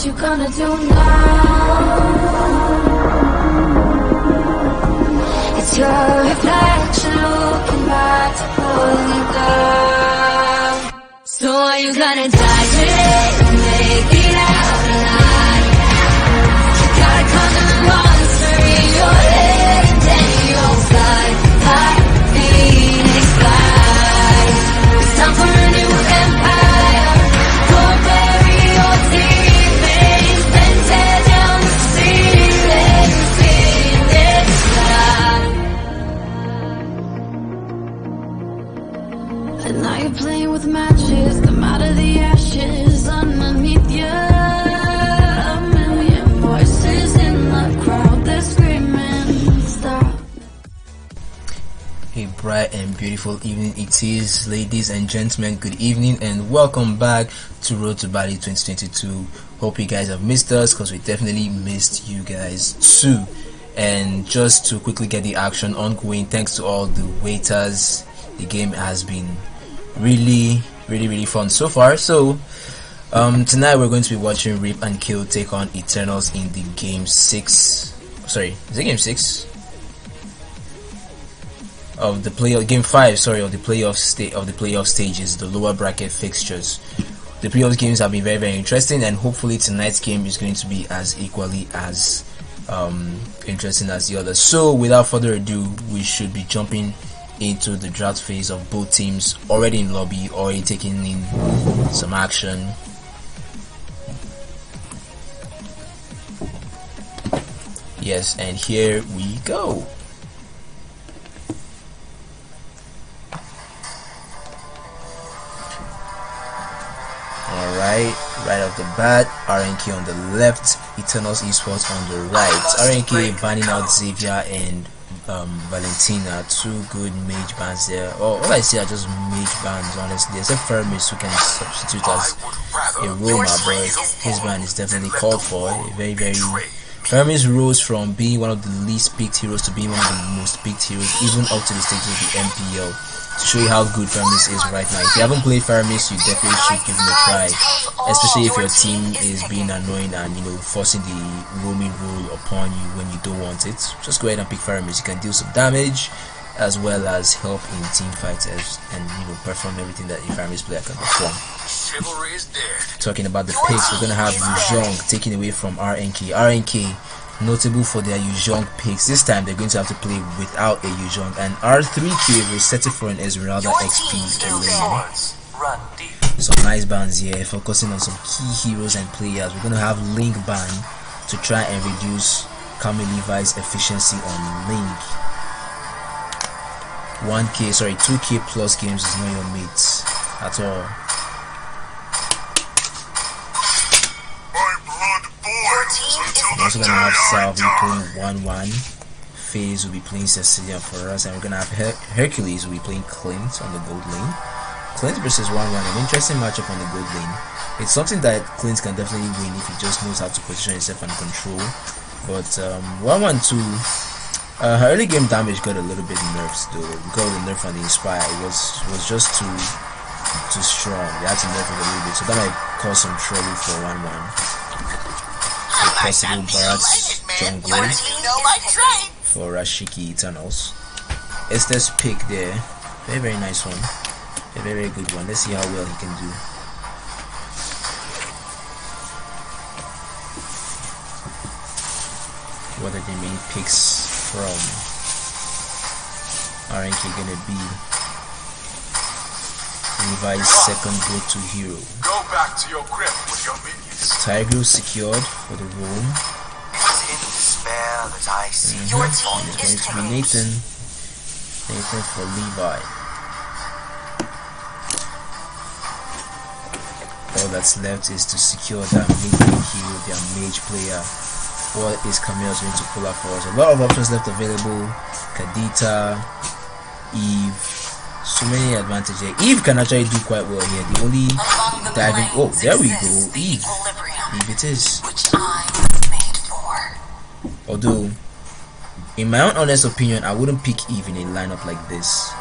you gonna do now? It's your reflection looking back to pull you down. So are you gonna die today or make it out alive? You gotta conquer the monster in your head and then you'll fly high, Phoenix fly. It's time for a new empire. Go bury your demons, then tear down the ceiling, Phoenix fly. And now you're playing with matches, come out of the ashes underneath you. A million voices in the crowd, they're screaming, stop. A bright and beautiful evening it is, ladies and gentlemen. Good evening and welcome back to Road to Bali 2022. Hope you guys have missed us, because we definitely missed you guys too. And just to quickly get the action ongoing, thanks to all the waiters, the game has been really fun so far. So tonight we're going to be watching Rip and Kill take on Eternals in the game 6. Sorry, is it game 6 of the game 5? Sorry, of the playoff stages, the lower bracket fixtures. The playoff games have been very interesting, and hopefully tonight's game is going to be as equally as interesting as the others. So without further ado, we should be jumping into the draft phase of both teams, already in lobby, already taking in some action. Yes, and here we go. Alright, right off the bat, RNK on the left, Eternals Esports on the right. RNK banning out Xavier and Valentina, two good mage bans there. All I see are just mage bans, honestly, except Fermis, who can substitute as a Roma, but his ban is definitely called for. Very Fermis rose from being one of the least picked heroes to being one of the most picked heroes, even up to the stage of the MPL, to show you how good Fermis is right now. If you haven't played Fermis, you definitely should give him a try, especially if your team is being annoying and forcing the roaming rule upon you when you don't want it. Just go ahead and pick Fermis. You can deal some damage as well as help in team fights and perform everything that a Fermis player can perform. Chivalry is dead. Talking about the picks, we're gonna have Yuzhong taken away from RNK. RNK notable for their Yuzhong picks. This time they're going to have to play without a Yuzhong, and R3K will set it for an Esmeralda XP lane. Some nice bans here, focusing on some key heroes and players. We're gonna have Link ban to try and reduce Camille Levi's efficiency on Link. 2K plus games is not your mates at all. We're also gonna have Salvi playing 1-1. FaZe will be playing Cecilia for us, and we're gonna have Hercules will be playing Clint on the gold lane. Clint versus 1-1, an interesting matchup on the gold lane. It's something that Clint can definitely win if he just knows how to position himself and control. But 1-1-2, her early game damage got a little bit nerfed though. We got the nerf on the Inspire. It was just too strong. They had to nerf it a little bit, so that might cause some trouble for 1-1. Possible Barat's jungle for Rashiki Eternals. Estes pick there, very nice one, a very good one. Let's see how well he can do. What are the main picks from RNK gonna be? Levi's second go-to hero. Go back to your grip with your minions. Tigro secured for the roam. Your team It's going to be Nathan for Levi. All that's left is to secure that mid-lane hero, their mage player. What is Camille going to pull up for us? A lot of options left available. Kadita, Eve. So many advantages here. Eve can actually do quite well here. The only diving. Oh, there we go. Eve it is. Although, in my own honest opinion, I wouldn't pick Eve in a lineup like this.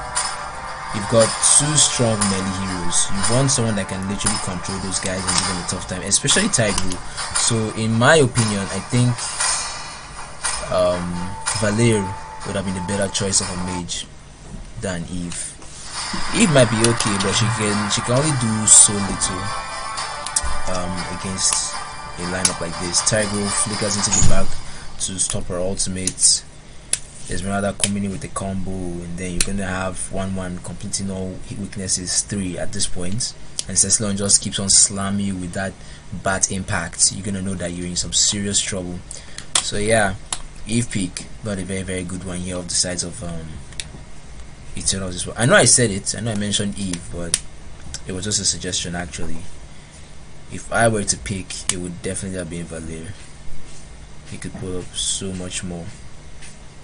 you've got two strong melee heroes. You want someone that can literally control those guys and give them a tough time, especially Tigru. So in my opinion, I think Valir would have been a better choice of a mage than Eve. Eve might be okay, but she can only do so little against a lineup like this. Tigru flickers into the back to stop her ultimate. There's another coming in with a combo, and then you're gonna have 1-1 completing all weaknesses 3 at this point. And Cecilon just keeps on slamming you with that bat impact. You're gonna know that you're in some serious trouble. So yeah, Eve pick, but a very, very good one here of the sides of Eternals as well. I know I said it, I know I mentioned Eve, but it was just a suggestion actually. If I were to pick, it would definitely have been Valir. He could pull up so much more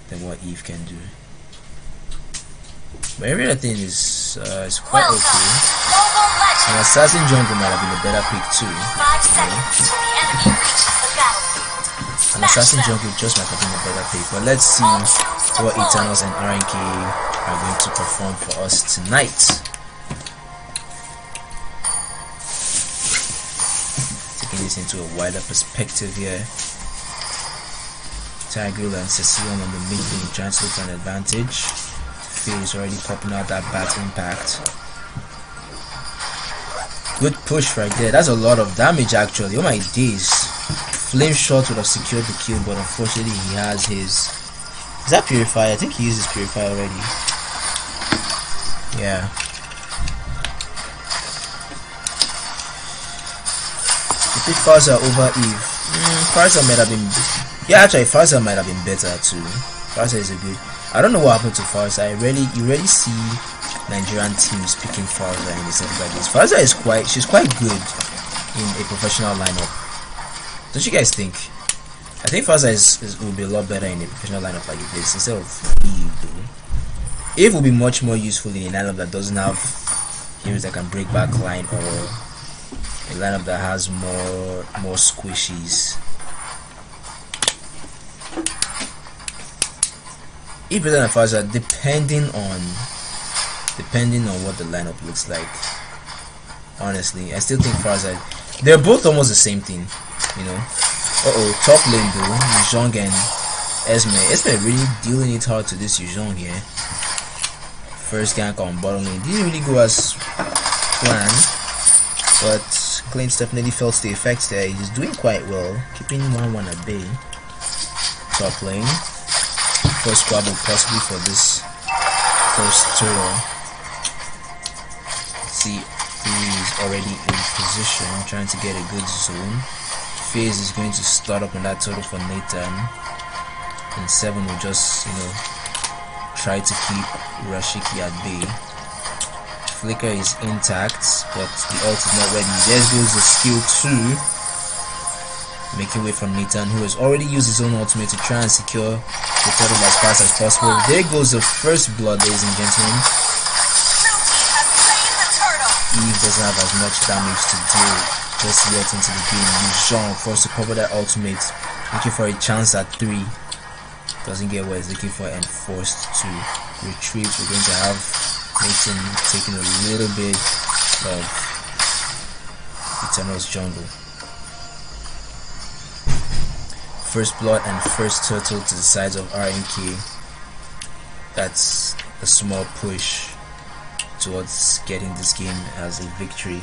than what Eve can do. But every other thing is quite okay. An assassin jungle might have been a better pick too. An assassin jungle just might have been a better pick. But let's see what Eternals and RNK are going to perform for us tonight. Taking this into a wider perspective here. Tigreal and Cecilion on the mid lane trying to look for an advantage. Faye is already popping out that bat impact. Good push right there. That's a lot of damage actually. Oh my days. Flame shot would have secured the kill, but unfortunately he has his... Is that Purifier? I think he uses Purifier already. Yeah. You pick Farza over Eve. Farza might have been... Yeah, actually, Farza might have been better too. Farza is a good... I don't know what happened to Farza. You really see Nigerian teams picking Farza in the setup like this. Farza is she's quite good in a professional lineup. Don't you guys think? I think Farza will be a lot better in a professional lineup like this instead of Eve though. Eve will be much more useful in a lineup that doesn't have heroes that can break back line, or a lineup that has more squishies. Eve better than Farza depending on what the lineup looks like. Honestly, I still think Farza, they're both almost the same thing, you know. Top lane though, Yuzhong and Esme really dealing it hard to this Yuzhong here. First gank on bottom lane didn't really go as planned, but Clint definitely felt the effects there. He's doing quite well, keeping 1-1 at bay. Top lane, first squabble possibly for this first turtle. See, he's already in position, trying to get a good zone. FaZe is going to start up on that turtle for Nathan, and 7 will just, you know, try to keep Rashiki at bay. Flicker is intact, but the ult is not ready. There goes the skill 2, making way from Nathan, who has already used his own ultimate to try and secure the turtle as fast as possible. There goes the first blood, ladies and gentlemen. Eve doesn't have as much damage to deal just yet into the game. Yuzhong forced to cover that ultimate, looking for a chance at 3. Doesn't get what he's looking for and forced to retreat. We're going to have Nathan taking a little bit of Eternal's jungle. First blood and first turtle to the sides of RNK. That's a small push towards getting this game as a victory.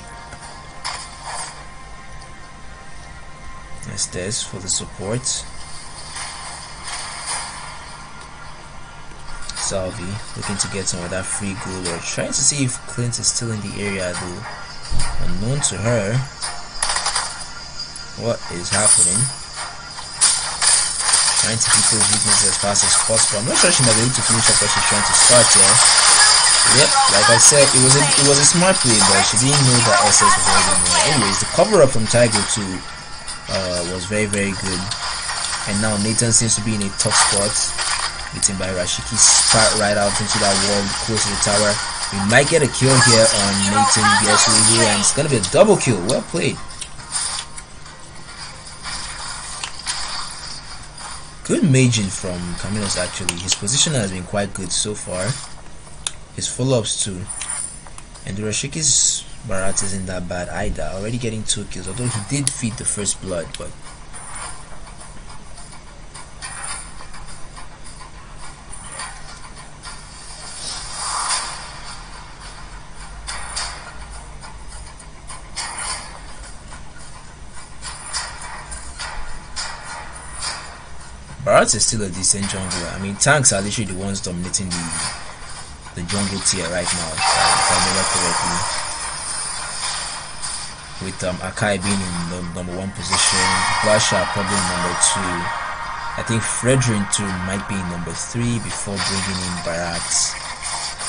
Estes for the support. Salvi looking to get some of that free gold, or trying to see if Clint is still in the area though. Unknown to her. What is happening? Trying to keep those weaknesses as fast as possible. I'm not sure she might be able to finish up what she's trying to start here. Yep, like I said, it was a smart play, but she didn't know that SS was already there. Anyways, the cover up from Tiger 2 was very, very good. And now Nathan seems to be in a tough spot. Beaten by Rashiki, spat right out into that wall close to the tower. We might get a kill here on Nathan Bielsuigu, and it's gonna be a double kill. Well played. Good maging from Caminos actually. His position has been quite good so far. his follow-ups too. And Durashiki's Barat isn't that bad either, already getting 2 kills, although he did feed the first blood, but Barat is still a decent jungler. I mean, tanks are literally the ones dominating the jungle tier right now, if I remember correctly. With Akai being in the number 1 position, Basha probably number 2. I think Fredrin too might be in number 3 before bringing in Barat.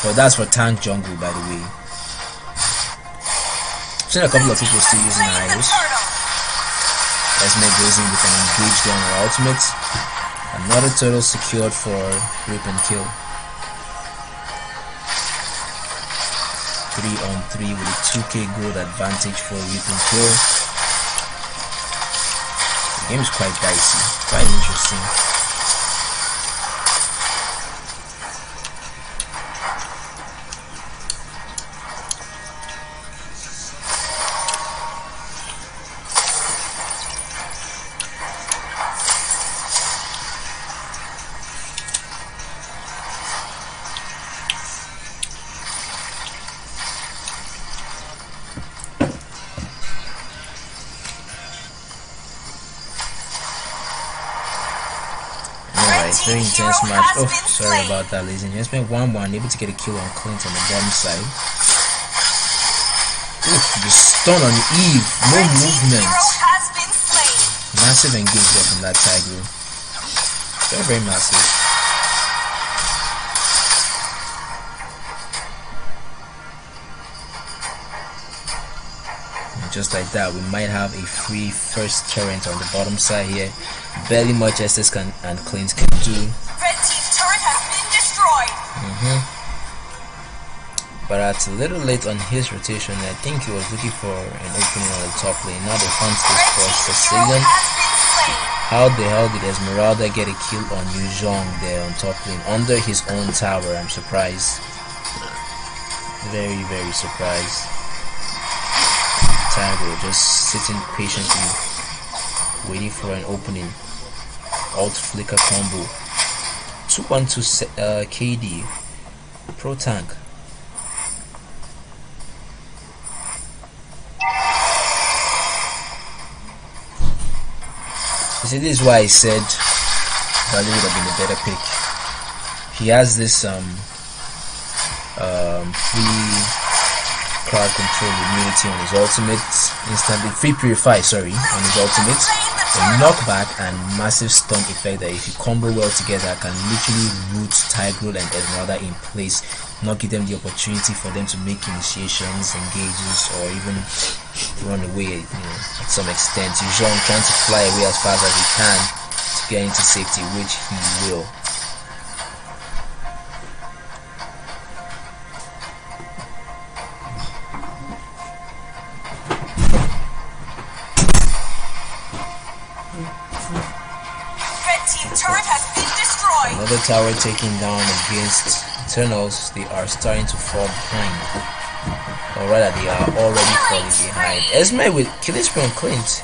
But that's for tank jungle, by the way. I've seen a couple of people still using IOs. Esme goes in with an engaged on her ultimate. Another turtle secured for rip and kill. 3-on-3 with a 2k gold advantage for rip and kill. The game is quite dicey, quite interesting. Very intense match. Oh, sorry about that, ladies and gentlemen. 1-1, able to get a kill on Clint on the bottom side. Ooh, the stun on Eve, no movement. Massive engagement from that Tiger. Very, very massive. And just like that, we might have a free first turret on the bottom side here. Barely much SS and Clint can do. Red team's turret has been destroyed. But it's a little late on his rotation. I think he was looking for an opening on the top lane. Now they hunt this for Sicilian. How the hell did Esmeralda get a kill on Yuzhong there on top lane under his own tower? I'm surprised. Very, very surprised. Tiger just sitting patiently, waiting for an opening. Alt flicker combo. 212 KD. Pro tank. You see, this is why I said Bali would have been a better pick. He has this free crowd control immunity on his ultimate, instantly free purify, sorry, on his ultimate, a knockback and massive stun effect that if you combo well together can literally root Tigreal and Esmeralda in place, not give them the opportunity for them to make initiations, engages, or even run away, at some extent. Usually trying to fly away as fast as he can to get into safety, which he will. Another tower taken down against Eternals. They are starting to fall behind, or rather they are already falling behind. Esme with killing spree on Clint.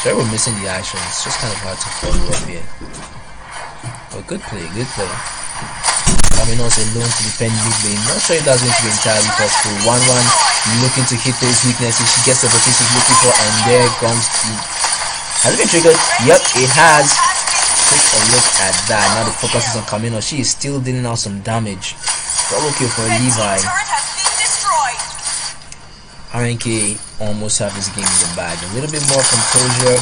Sorry we're missing the action, it's just kind of hard to follow up here. But good play, good play. Coming also alone to defend mid lane. Not sure if that's going to be entirely possible. 1-1 looking to hit those weaknesses. She gets the opportunity she's looking for, and there comes the... Has it been triggered? Yep, it has. Take a look at that. Now the focus is on Camino. She is still dealing out some damage. Double kill for Levi. RNK almost have this game in the bag. A little bit more composure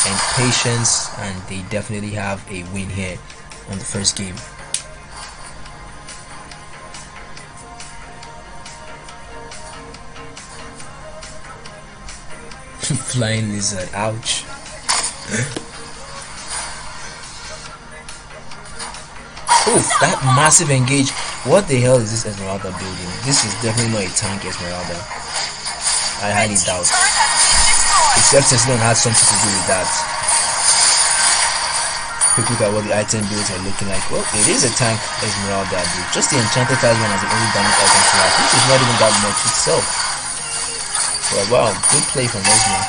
and patience, and they definitely have a win here on the first game. Flying lizard, ouch. Oh, that massive engage. What the hell is this Esmeralda building? This is definitely not a tank Esmeralda. I highly doubt. Except Sicilian has something to do with that. quick look at what the item builds are looking like. Well, it is a tank Esmeralda build. Just the enchanted talisman as the only damage item to have, which is not even that much itself. But wow, good play from Esmer.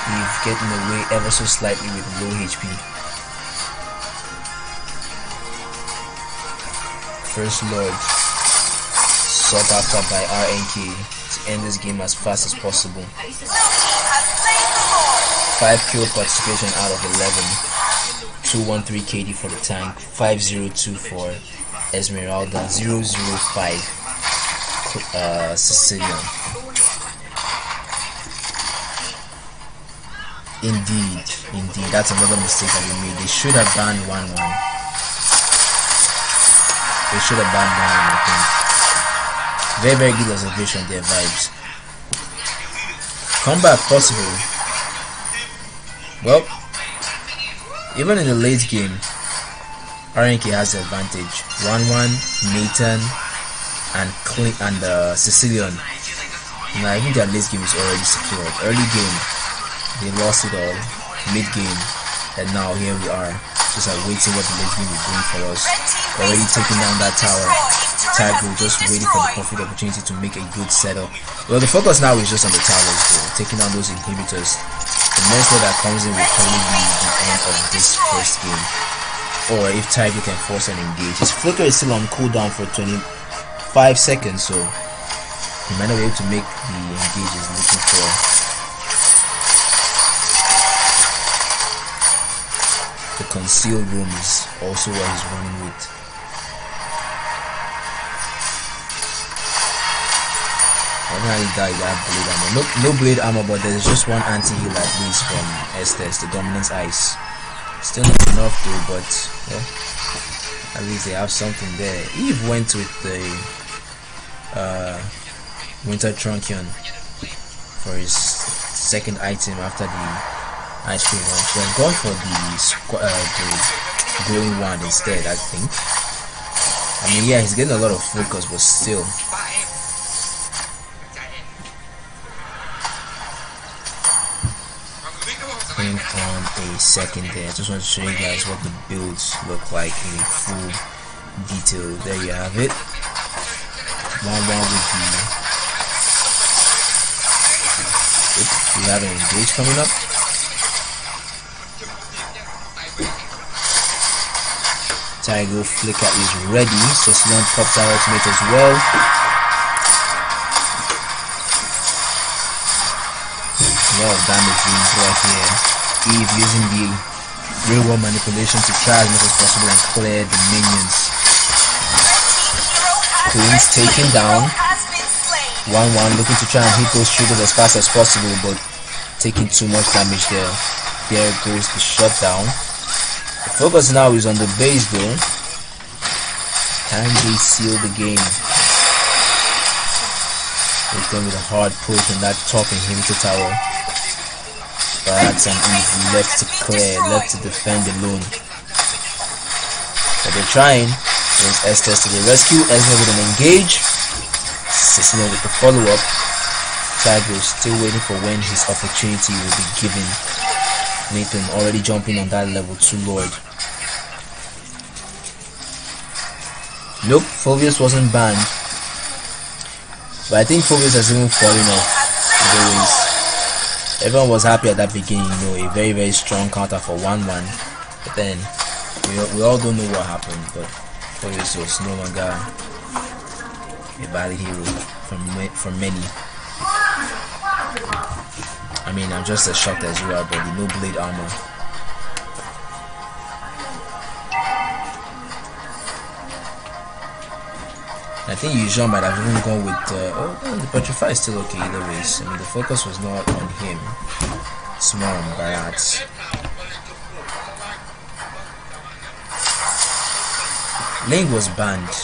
We've getting away ever so slightly with low HP. First Lord sought after by RNK to end this game as fast as possible. 5 kill participation out of 11. 213 KD for the tank. 502 for Esmeralda. 005 Sicilian. Indeed, that's another mistake that we made. They should have banned 1-1. They should have banned 1-1, I think. Very, very good observation there, vibes. Comeback possible. Well, even in the late game, RNK has the advantage. 1-1, Nathan, and Sicilian. Now I think their late game is already secured. Early game, they lost it all. Mid game, and now here we are, just waiting what the late game will bring for us. Already taking down that tower. Tiger just waiting for the perfect opportunity to make a good setup. Well, the focus now is just on the towers though, taking down those inhibitors. The next one that comes in will probably be the end of this first game, or if Tiger can force an engage. His flicker is still on cooldown for 25 seconds, so he might not be able to make the engage he's looking for. The concealed room is also what he's running with. He died that blade armor. No blade armor, but there's just one anti-heal at least from Estes, the dominance ice. Still not enough though, but yeah, at least they have something there. Eve went with the Winter Truncheon for his second item after the ice cream one. She has gone for the glowing wand instead, I think. I mean, yeah, he's getting a lot of focus, but still. On a second there, I just want to show you guys what the builds look like in full detail. There you have it. 1-1 with the. We have an engage coming up. Tiger Flicker is ready, so Sloan pops our ultimate as well. A lot of damage being brought here. Eve using the real world manipulation to try as much as possible and clear the minions. Queen's taken down. 1-1, looking to try and hit those triggers as fast as possible, but taking too much damage there. There goes the shutdown. The focus now is on the base though. Can they seal the game? It's going with a hard push on that top inhibitor tower. That's an Eve left to clear, left to defend alone. But they're trying. There's Estes to the rescue. Esme with an engage. Cicino with the follow-up. Tiger still waiting for when his opportunity will be given. Nathan already jumping on that level 2 Lord. Nope, Fulvius wasn't banned. But I think Fulvius has even fallen off. Otherwise, everyone was happy at that beginning, you know, a very, very strong counter for 1-1. But then, we all don't know what happened, but Fulvius was no longer a Bali hero for many. I mean, I'm just as shocked as you are, but the no blade armor. I think Yujon might have even gone with the Petrify is still okay either ways. I mean, the focus was not on him, it's more on Barat. Ling was banned.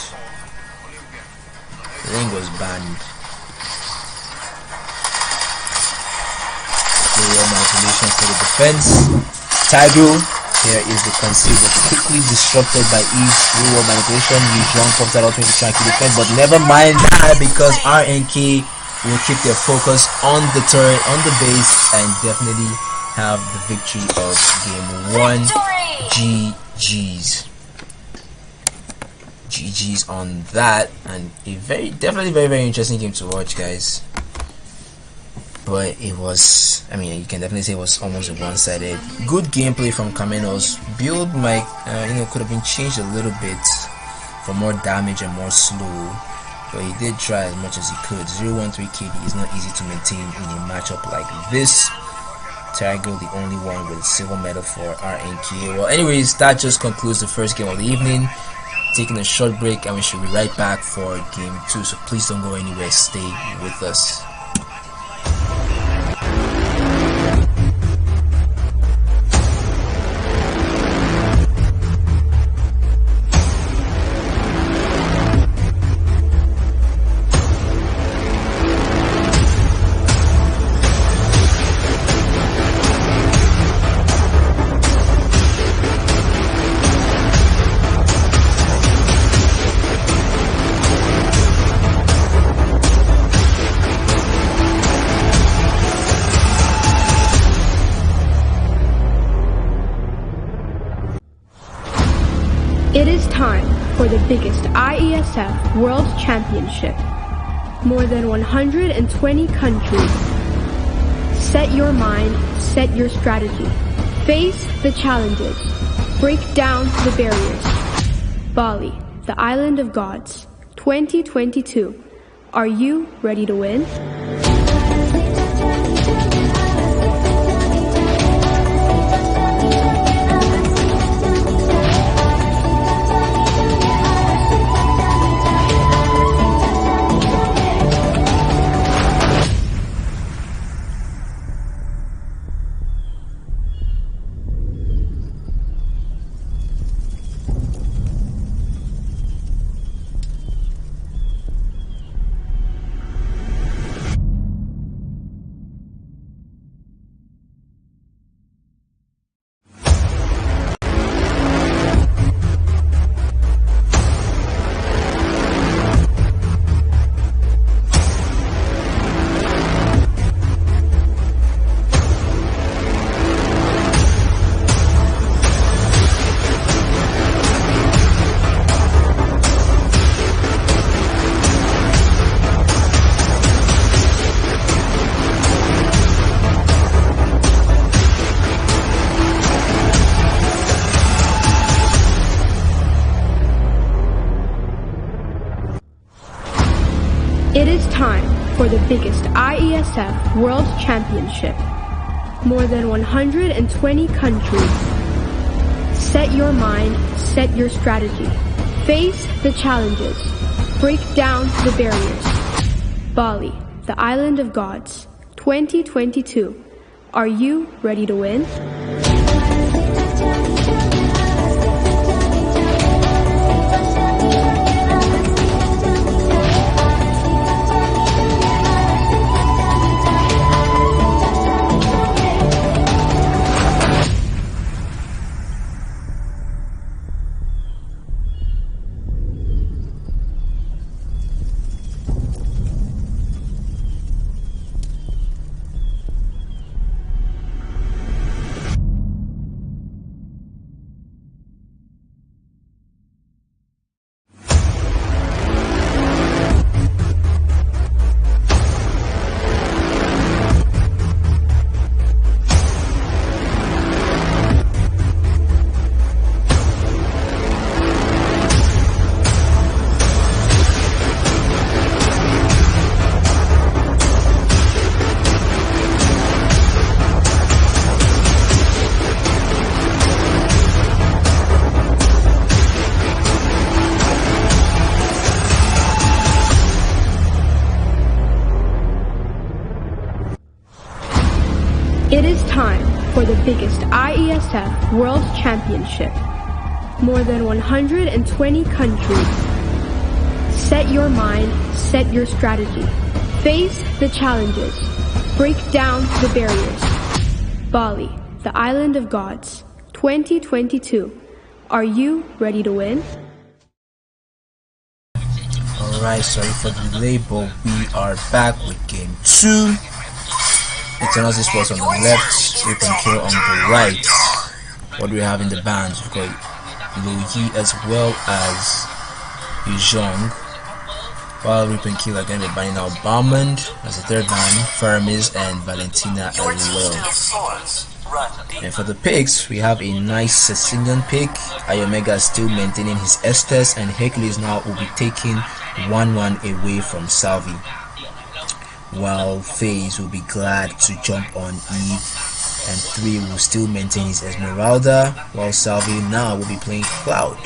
Manipulation for the defense. Tiger, here is the concede, but quickly disrupted by Eve's real manipulation. Yujon pops that out to try to defend, but never mind that because RNK will keep their focus on the turret, on the base, and definitely have the victory of game 1. GG's on that, and a definitely very interesting game to watch, guys. But it was, I mean, you can definitely say it was almost a one-sided. Good gameplay from Kameno's build might could have been changed a little bit for more damage and more slow, but he did try as much as he could. 013 KD is not easy to maintain in a matchup like this. Tiger, the only one with a silver medal for RNK. Well, anyways, that just concludes the first game of the evening. Taking a short break, and we should be right back for game 2, so please don't go anywhere, stay with us. It is time for the biggest IESF World Championship. More than 120 countries. Set your mind, set your strategy. Face the challenges. Break down the barriers. Bali, the island of gods. 2022. Are you ready to win? It is time for the biggest IESF World Championship. More than 120 countries. Set your mind, set your strategy. Face the challenges. Break down the barriers. Bali, the island of gods. 2022. Are you ready to win? It is time for the biggest IESF World Championship. More than 120 countries. Set your mind, set your strategy. Face the challenges. Break down the barriers. Bali, the island of gods. 2022. Are you ready to win? Alright, sorry for the delay, but we are back with game 2. Eternal Esports on the left, Rip and Kill on the right. What do we have in the bands? We've got Louis as well as Yuzhong. While Rip and Kill are going to be banning out Balmond as a third ban, Fermis and Valentina as well. And for the picks, we have a nice Sicilian pick. Iomega is still maintaining his Estes, and Hercules now will be taking 1-1 away from Salvi. While FaZe will be glad to jump on Eve, and 3 will still maintain his Esmeralda, while Salvi now will be playing Cloud.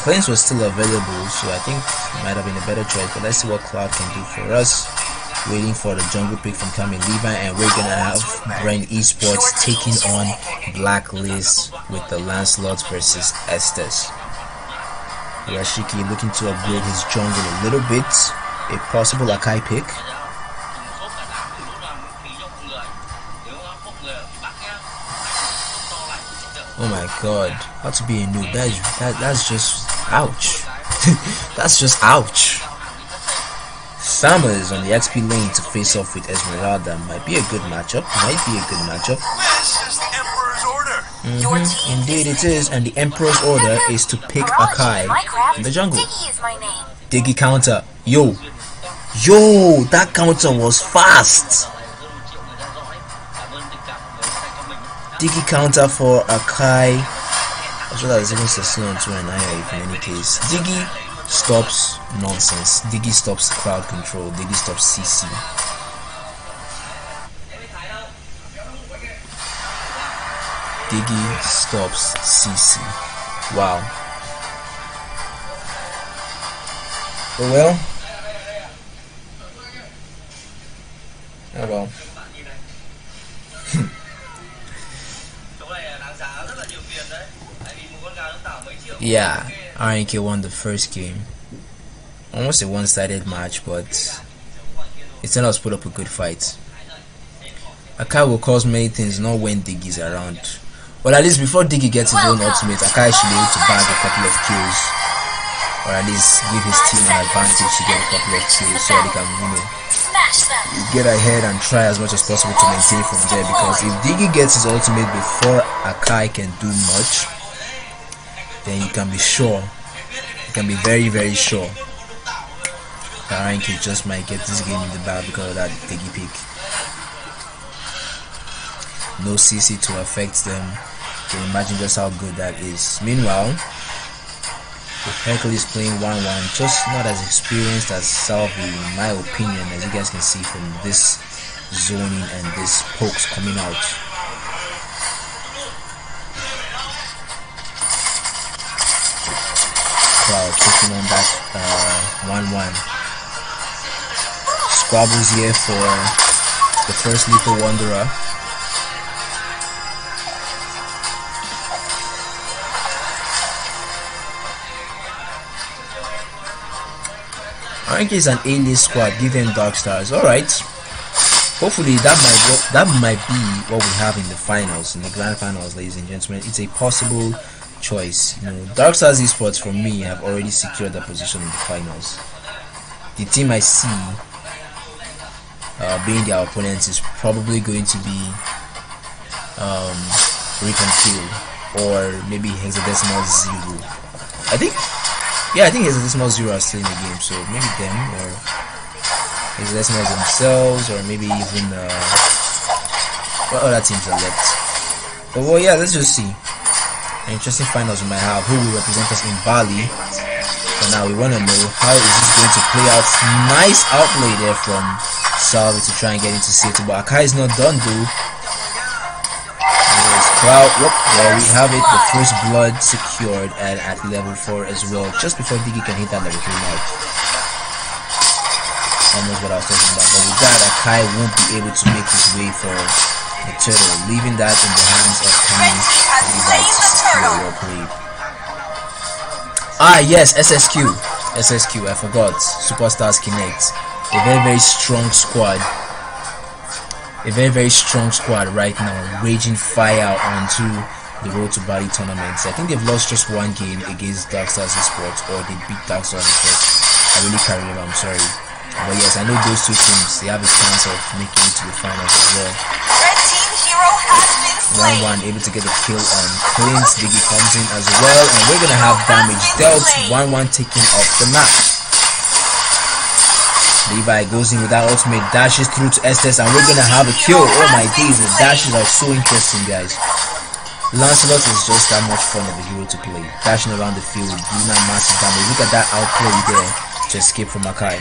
Cleanse was still available, so I think it might have been a better choice, but let's see what Cloud can do for us. Waiting for the jungle pick from Kami Levi, and we're gonna have Brain Esports taking on Blacklist with the Lancelot versus Estes. Yashiki looking to upgrade his jungle a little bit. A possible Akai pick. Oh my god, how to be a noob? That's just ouch. That's just ouch. Summers on the XP lane to face off with Esmeralda might be a good matchup. This is the Emperor's order. Indeed it is, and the Emperor's order is to pick Akai in the jungle. Diggy is my name. Diggy counter. Yo, that counter was fast. Diggy counter for Akai, as well as even Sasson on 2 and Aya in any case. Diggy stops nonsense. Diggy stops crowd control. Diggy stops CC. Diggy stops CC. Wow. Oh well. Oh well. Yeah, RNK won the first game. Almost a one-sided match, but Eternals put up a good fight. Akai will cause many things, not when Diggy's around. Well, at least before Diggy gets his own ultimate, Akai should be able to bag a couple of kills, or at least give his team an advantage to get a couple of kills, so they can, get ahead and try as much as possible to maintain from there. Because if Diggy gets his ultimate before Akai can do much, then you can be sure, you can be very, very sure that RNK just might get this game in the bag because of that Diggy pick. No CC to affect them. You can imagine just how good that is. Meanwhile, with Hercules playing 1-1, just not as experienced as Salvi, in my opinion, as you guys can see from this zoning and this pokes coming out. Cloud taking on that 1-1. Squabbles here for the first Lethal Wanderer. I think it's an A-list squad. Give them Dark Stars. Alright. Hopefully that might be what we have in the finals, in the grand finals, ladies and gentlemen. It's a possible choice. Dark Stars Esports for me have already secured their position in the finals. The team I see being their opponents is probably going to be Rip and Kill, or maybe Hexadecimal Zero. I think Hexadecimal Zero are still in the game, so maybe them, or Hexadecimal themselves, or maybe even what other teams are left. But well, yeah, let's just see. Interesting finals we might have. Who will represent us in Bali? For now, we want to know how is this going to play out. Nice outplay there from Salvi to try and get into safety, but Akai is not done though. There's Cloud. There we have it. The first blood secured, and at level 4 as well, just before Diggy can hit that level 3 mark. Almost what I was talking about. But with that, Akai won't be able to make his way for the turtle, leaving that in the hands of Kami Levi to secure. Well played. Ah yes, SSQ, I forgot. Superstars Connect. A very strong squad. A very strong squad right now, raging fire onto the road to Bali tournaments. I think they've lost just one game against Dark Stars Esports, or they beat Dark Stars Esports. I really can't remember, I'm sorry. But yes, I know those two teams, they have a chance of making it to the finals as well. Red team hero has been slain. 1-1, able to get a kill on Clint. Diggy comes in as well, and we're gonna have damage dealt. 1-1 taken off the map. Levi goes in with that ultimate, dashes through to Estes, and we're gonna have a kill. Oh my days, the dashes are so interesting, guys. Lancelot is just that much fun of a hero to play. Dashing around the field, doing that massive damage. Look at that outplay there to escape from Makai.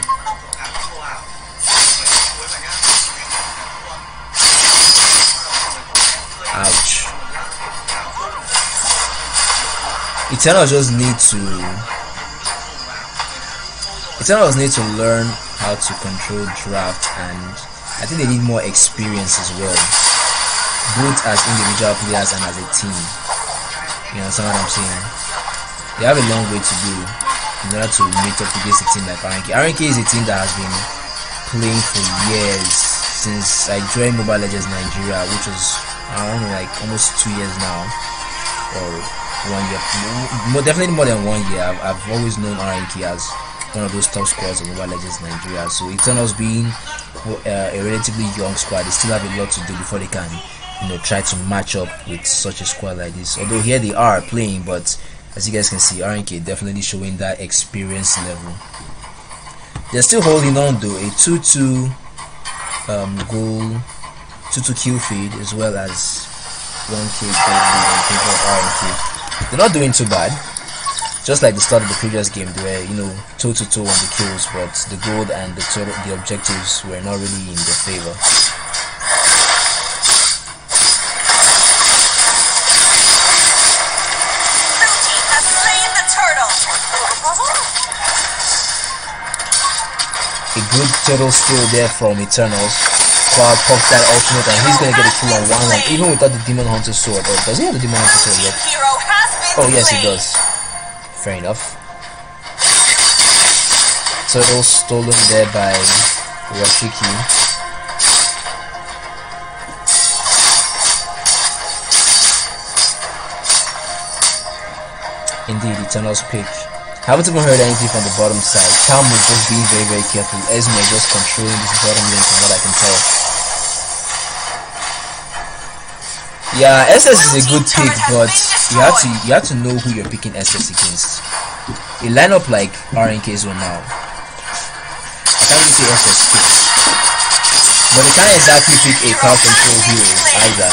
Ouch. Eternals just need to learn how to control draft, and I think they need more experience as well, both as individual players and as a team. You understand what I'm saying? They have a long way to go in order to meet up against a team like RNK. RNK is a team that has been playing for years, since I joined Mobile Legends Nigeria, which was, I don't know, like almost 2 years now, or 1 year, definitely more than 1 year. I've always known RNK as one of those top squads of Mobile Legends Nigeria. So Eternals being a relatively young squad, they still have a lot to do before they can, you know, try to match up with such a squad like this. Although here they are playing, but as you guys can see, RNK definitely showing that experience level. They're still holding on though. A 2-2 goal, 2-2 kill feed, as well as 1k goal lead in favor of RNK. They're not doing too bad. Just like the start of the previous game, they were, you know, toe-to-toe on the kills, but the goal and the objectives were not really in their favor. Blue team has slain the turtle. A good turtle steal there from Eternals. Cloud pops that ultimate, and he's gonna get a kill on 1-1, even without the Demon Hunter sword. Or does he have the Demon Hunter sword yet? Hero has been Oh yes, he slain. does. Fair enough. Turtle stolen there by Rashiki. Indeed, Eternal's pick. Haven't even heard anything from the bottom side. Calm is just being very, very careful. Esme just controlling this bottom lane from what I can tell. Yeah, SS is a good pick, but you have to know who you're picking SS against. A lineup like RNK's one now, I can't really say SS picks, but they can't exactly pick a crowd control hero either.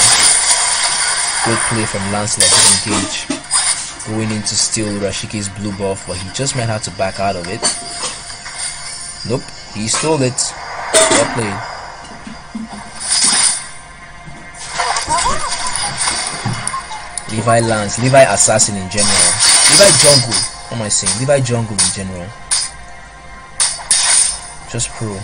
Good play from Lancelot to engage, going in to steal Rashiki's blue buff, but he just might have to back out of it. Nope, he stole it. Well played. Levi Lance, Levi Assassin in general, Levi Jungle, what am I saying? Levi Jungle in general. Just pro.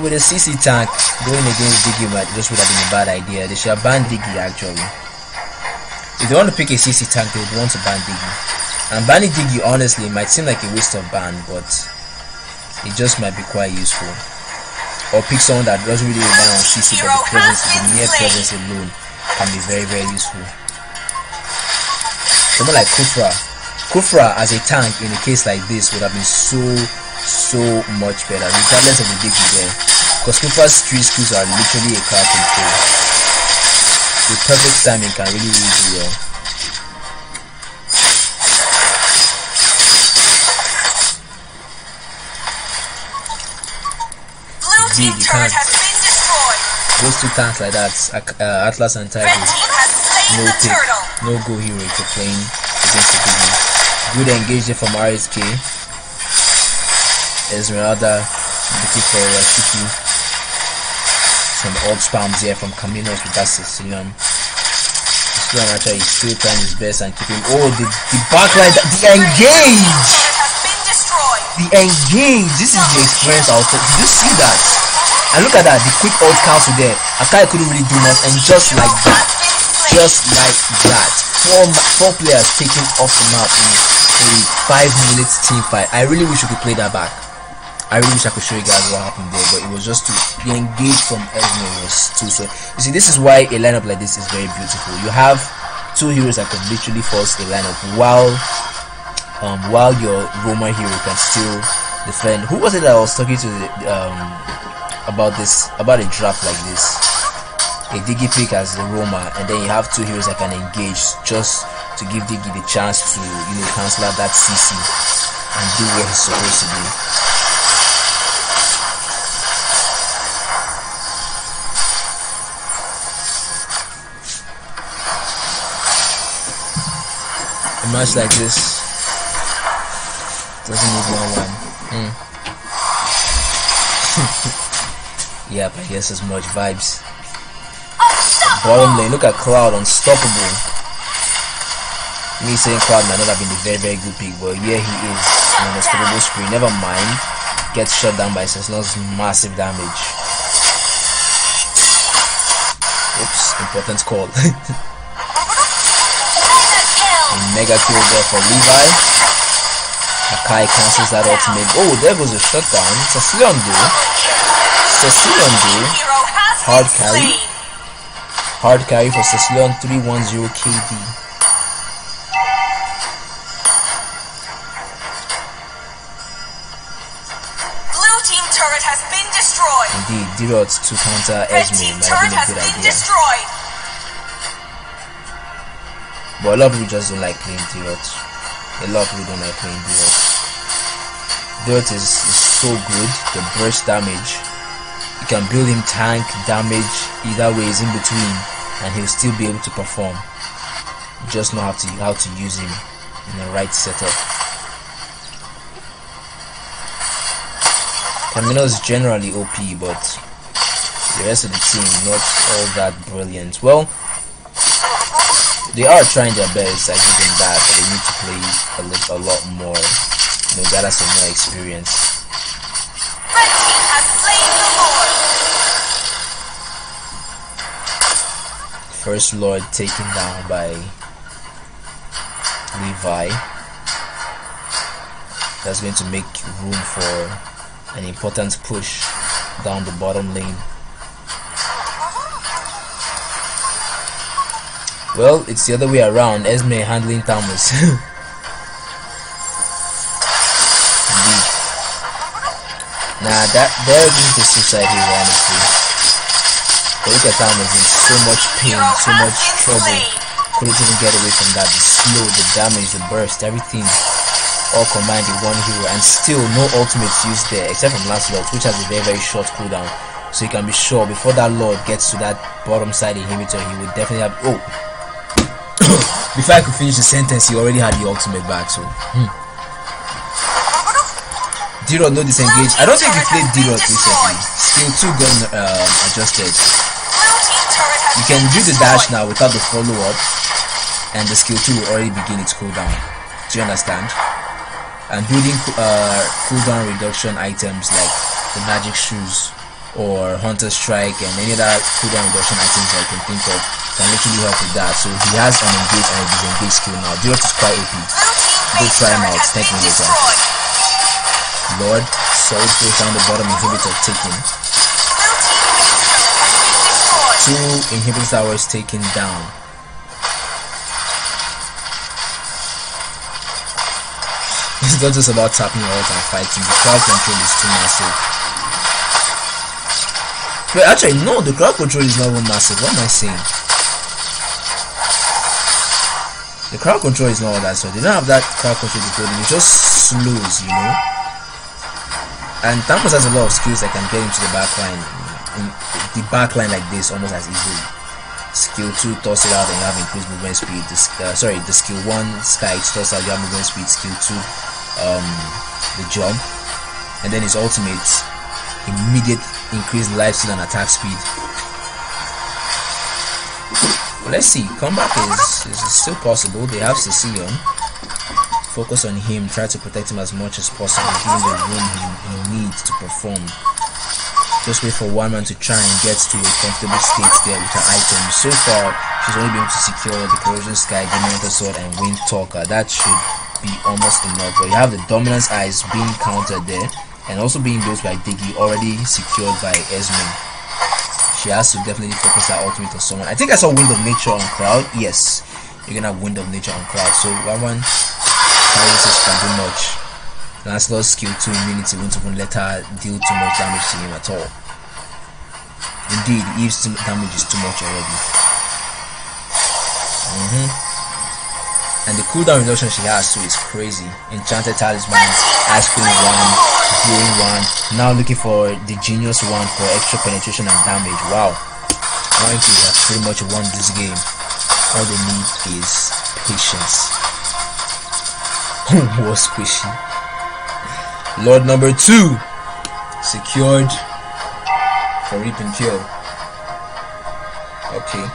With a CC tank going against Diggy just would have been a bad idea. They should have banned Diggy actually. If they want to pick a CC tank, they would want to ban Diggy. And banning Diggy honestly might seem like a waste of ban, but it just might be quite useful. Or pick someone that doesn't really rely on CC, but the mere presence alone can be very, very useful. Someone like Kufra. Kufra as a tank in a case like this would have been so much better, regardless of the Diggy there. Because Kufra's 3 skills are literally a crowd control. With perfect timing can really do well. Team turret has been destroyed. Those two tanks like that, Atlas and Tiger, Red team has slain the turtle. no go hero for playing against the Diggy. Good engage there from RSK. Esmeralda looking for Rashiki. Some odd spams here from Caminos with that Sicilian. Actually he's still trying his best and keeping. Oh, the backline, the engage! The engage! This is the experience I was talking. Did you see that? And look at that, the quick ult cancel there. Akai couldn't really do much, and just like that, four players taken off the map in a 5 minutes team fight. I really wish we could play that back. I really wish I could show you guys what happened there, but it was just the engage from Esme was too. So you see, this is why a lineup like this is very beautiful. You have two heroes that can literally force a lineup while while your Roma hero can still defend. Who was it that I was talking to about a draft like this? A Diggy pick as the Roma, and then you have two heroes that can engage just to give Diggy the chance to, you know, cancel out that CC and do what he's supposed to do. A match like this doesn't need 1-1. Yep, I guess as much vibes. Bottom lane, look at Cloud, unstoppable. Me saying Cloud might not have been a very, very good pick, but yeah, he is an unstoppable spree. Never mind, gets shut down by Cessna's massive damage. Oops, important call. A mega kill there for Levi. Akai cancels that ultimate. Oh, there goes a shutdown. Cecilion though. Hard carry. Hard carry for Cecilion, 310 KD. Blue team turret has been destroyed. Indeed, D-Rot to counter Esme might have been a good idea. But a lot of people just don't like playing D-Rot. A lot of people don't like playing D-Rot. D-Rot is so good. The burst damage. You can build him tank damage either way is in between, and he'll still be able to perform. You just know how to use him in the right setup. Camino is generally OP, but the rest of the team not all that brilliant. Well, they are trying their best, I give them that, but they need to play a lot more, you know, gather some more experience. Red team has slain the Lord. First Lord taken down by Levi. That's going to make room for an important push down the bottom lane. Well, it's the other way around. Esme handling Thamus. Nah, they're going to suicide here, honestly. But look at Thamus in so much pain, so much trouble. Couldn't even get away from that. The slow, the damage, the burst, everything all combined in one hero, and still no ultimates used there except from last Lord, which has a very, very short cooldown. So you can be sure before that Lord gets to that bottom side inhibitor, he would definitely have. Oh, before I could finish the sentence, he already had the ultimate back. So D-Rod no disengage. I don't think he played D-Rod recently. Skill 2 gun adjusted. You can do the dash now without the follow up, and the skill 2 will already begin its cooldown. Do you understand? And building cooldown reduction items like the magic shoes or hunter strike and any other cooldown reduction items that you can think of can literally help with that. So he has an engage and a disengage skill now. D-Rod is quite OP. Go try him out. Thank me later. Lord, solid push down the bottom inhibitor taken. 2 inhibitor towers taken down. It's not just about tapping your ult and fighting. The crowd control is too massive. Wait, actually no, the crowd control is not even massive. What am I saying? The crowd control is not all that, so they don't have that crowd control decoding. It just slows, you know. And Thamus has a lot of skills that can get into the backline. In the backline like this almost as easily. Skill 2 toss it out and you have increased movement speed. The skill 1 sky toss out, you have movement speed. Skill 2 the jump, and then his ultimate immediate increased life steal and attack speed. Well, let's see, comeback is still possible. They have Cecilion. Focus on him, try to protect him as much as possible, give him the room he needs to perform. Just wait for one man to try and get to a comfortable state there with her items. So far, she's only been able to secure the Corrosion Sky, Dementor Sword, and Wind Talker. That should be almost enough. But you have the Dominance Eyes being countered there, and also being built by Diggy, already secured by Esme. She has to definitely focus her ultimate on someone. I think I saw Wind of Nature on Cloud. Yes, you're gonna have Wind of Nature on Cloud. So 1-1 paralysis can do much. Lancelot's skill 2 immunity won't even let her deal too much damage to him at all. Indeed, Eve's damage is too much already. And the cooldown reduction she has too is crazy. Enchanted Talismans, Ice Cream 1, Glowing 1. Now looking for the Genius 1 for extra penetration and damage. Wow. Orange have pretty much won this game. All they need is patience. More squishy. Lord number 2 secured for Reap and Kill. Okay.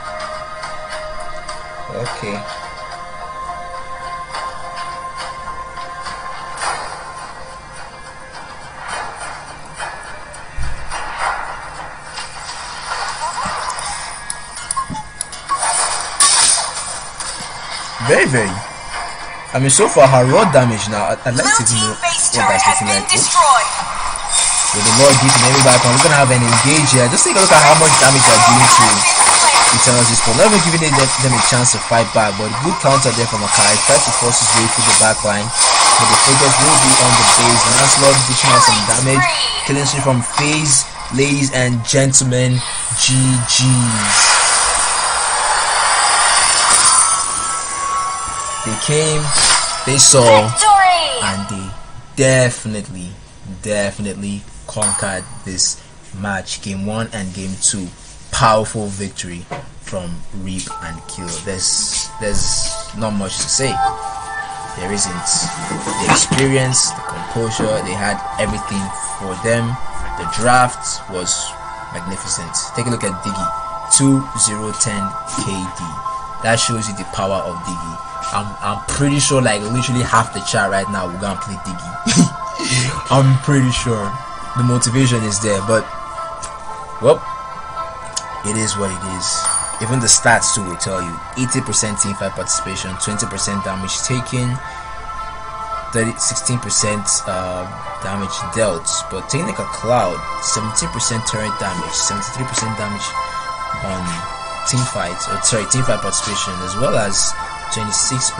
Very. I mean, so far her raw damage now. I'd like to know what that's looking like. With the Lord deep in every background, we're gonna have an engage here. Just take a look at how much damage they're doing to Eternals Esports. Not even giving them a chance to fight back, but good counter there from Akai. Tries to force his way through the back line, but the focus will be on the base. Lancelot dishing out some damage. Killing streak from FaZe. Ladies and gentlemen, GG's. They came, they saw, and they definitely conquered this match. Game 1 and Game 2, powerful victory from Reap and Kill. There's not much to say. There isn't. The experience, the composure, they had everything for them. The draft was magnificent. Take a look at Diggy, 2010 KD. That shows you the power of Diggy. I'm pretty sure like literally half the chat right now we're gonna play Diggy. I'm pretty sure the motivation is there, but well, it is what it is. Even the stats too will tell you 80% teamfight participation, 20% damage taken, 16% damage dealt. But taking like a Cloud, 17% turret damage, 73% damage on teamfight participation, as well as 26%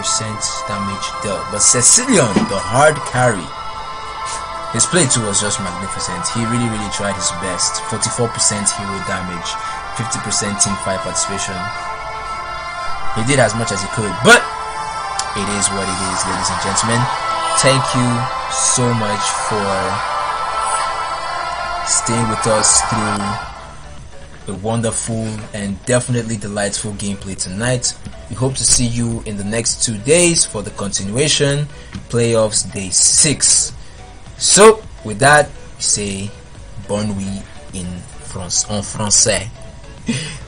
damage dealt. But Cecilion, the hard carry, his play too was just magnificent. He really tried his best. 44% hero damage, 50% team fight participation. He did as much as he could, but it is what it is, ladies and gentlemen. Thank you so much for staying with us through a wonderful and definitely delightful gameplay tonight. We hope to see you in the next 2 days for the continuation, playoffs day 6. So with that, we say bonne nuit en français.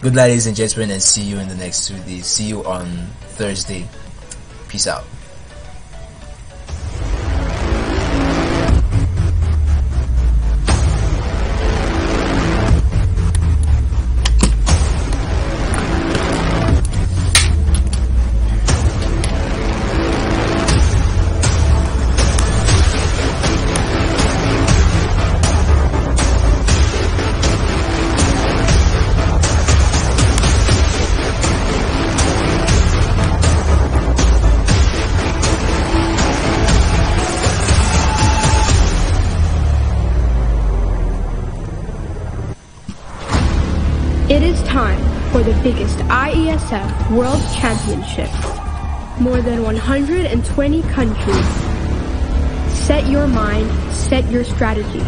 Good night, ladies and gentlemen, and see you in the next 2 days. See you on Thursday. Peace out. It is time for the biggest IESF World Championship. More than 120 countries. Set your mind, set your strategy.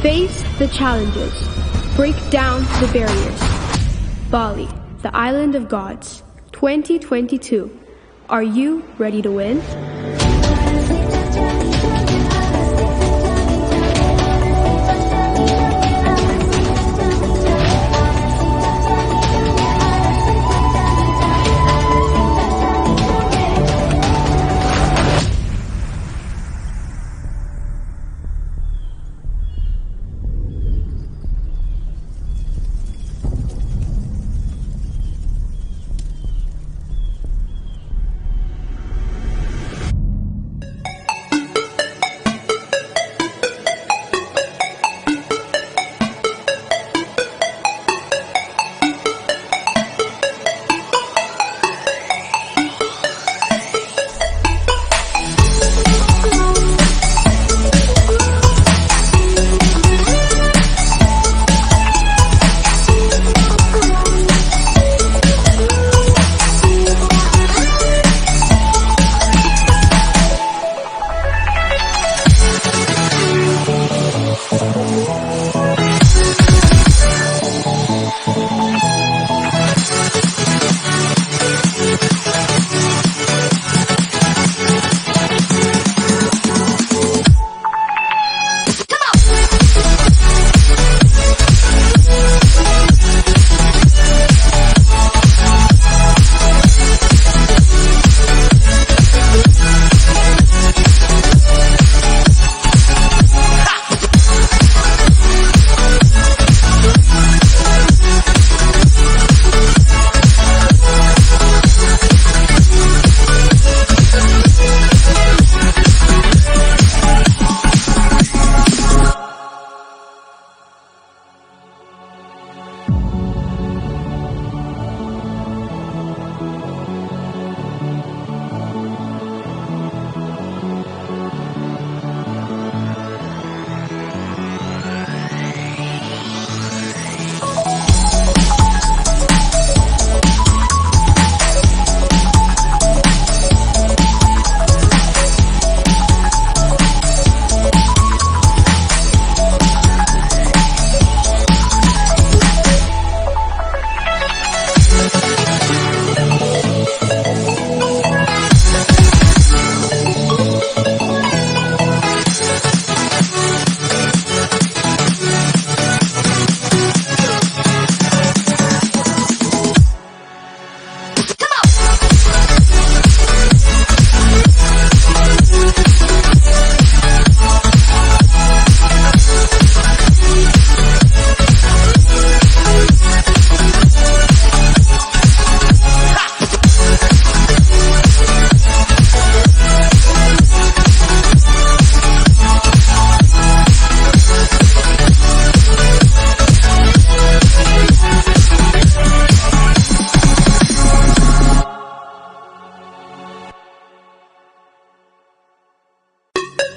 Face the challenges. Break down the barriers. Bali, the island of gods. 2022. Are you ready to win?